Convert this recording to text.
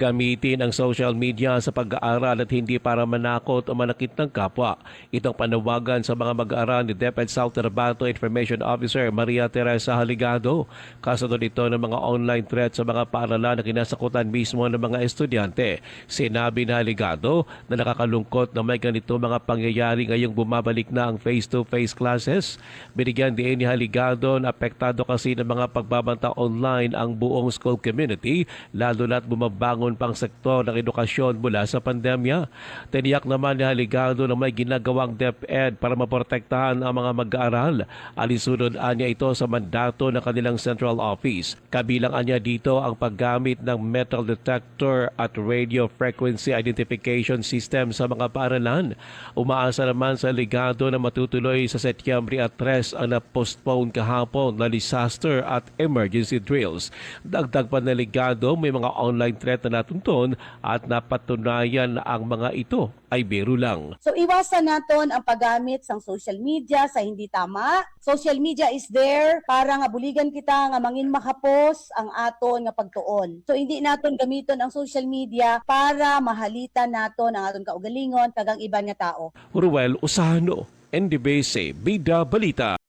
Gamitin ang social media sa pag-aaral at hindi para manakot o manakit ng kapwa. Itong panawagan sa mga mag-aaral ni DepEd South Cotabato Information Officer Maria Teresa Haligado. Kasunod ito ng mga online threats sa mga paaralan na kinasakutan mismo ng mga estudyante. Sinabi ni Haligado na nakakalungkot na may ganito mga pangyayari ngayong bumabalik na ang face-to-face classes. Binigyan din ni Haligado na apektado kasi ng mga pagbabanta online ang buong school community, lalo na't bumabangon pang sektor ng edukasyon mula sa pandemya. Tiniyak naman ni Haligado na may ginagawang DepEd para maprotektahan ang mga mag-aaral. Alisunod anya ito sa mandato ng kanilang central office. Kabilang anya dito ang paggamit ng metal detector at radio frequency identification system sa mga paaralan. Umaasa naman sa Haligado na matutuloy sa Setyembre at 3 ang na-postpone kahapon na disaster at emergency drills. Dagdag pa na Haligado, may mga online threat na natunton at napatunayan na ang mga ito ay biro lang. So iwasan naton ang paggamit sa social media sa hindi tama. Social media is there para nga buligan kita nga mangin makapos ang aton nga pagtuon. So hindi naton gamiton ang social media para mahalitan naton ang aton kaugalingon kagang iban nga tao. Ruel Usano, NDBC, Bida Balita.